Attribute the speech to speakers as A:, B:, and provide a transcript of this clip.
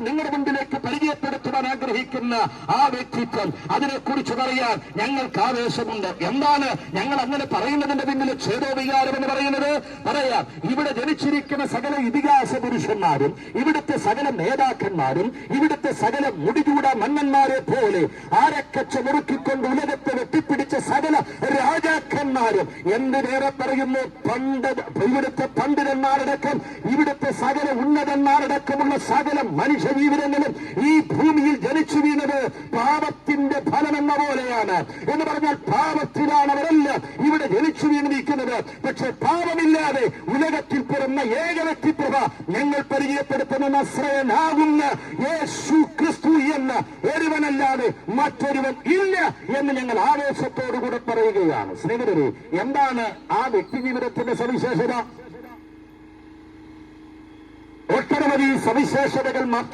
A: നിങ്ങളുടെ മുമ്പിലേക്ക് പരിചയപ്പെടുത്തുവാൻ ആഗ്രഹിക്കുന്ന ആ വ്യക്തിത്വം, അതിനെക്കുറിച്ച് പറയാൻ ഞങ്ങൾക്ക് ആവേശമുണ്ട്. എന്താണ് ഞങ്ങൾ അങ്ങനെ പറയുന്നതിന്റെ പിന്നിൽ ഛേദോവികാരം എന്ന് പറയുന്നത്? പറയാം, ഇവിടെ ജനിച്ചിരിക്കുന്ന സകല ഇതിഹാസ പുരുഷന്മാരും, ഇവിടുത്തെ സകല നേതാക്കന്മാരും, ഇവിടുത്തെ സകല മുടിചൂട മന്നന്മാരെ പോലെ ആരക്കച്ച മുറുക്കിക്കൊണ്ട് ഉലകത്തെ വെട്ടിപ്പിടിച്ച സകല രാജാക്കന്മാരും, എന്തിനേറെ പറയുന്നു, ഇവിടുത്തെ പണ്ഡിതന്മാരടക്കം, ഇവിടുത്തെ സകല ഉന്നതന്മാരടക്കമുള്ള സകല മനുഷ്യ ജീവിതങ്ങളും ഈ ഭൂമിയിൽ ജനിച്ചു വീണത് പാപത്തിന്റെ ഫലമെന്ന പോലെയാണ്. എന്ന് പറഞ്ഞാൽ പാപത്തിലാണ് അവരെല്ലാം ഇവിടെ ജനിച്ചു വീണിരിക്കുന്നത്. പക്ഷെ പാപമില്ലാതെ ഉലകത്തിൽ പിറന്ന ഏക വ്യക്തിപ്രഭ ഞങ്ങൾ പരിചയപ്പെടുത്തുന്ന നസ്രയനാകുന്ന യേശു ക്രിസ്തു എന്ന ഒരുവനല്ലാതെ മറ്റൊരുവൻ ഇല്ല എന്ന് ഞങ്ങൾ ആവേശത്തോടുകൂടെ പറയുകയാണ്. സ്നേഹിതരെ, എന്താണ് ആ വ്യക്തി ജീവിതത്തിന്റെ സവിശേഷത? ഒട്ടനവധി സവിശേഷതകൾ മാത്രം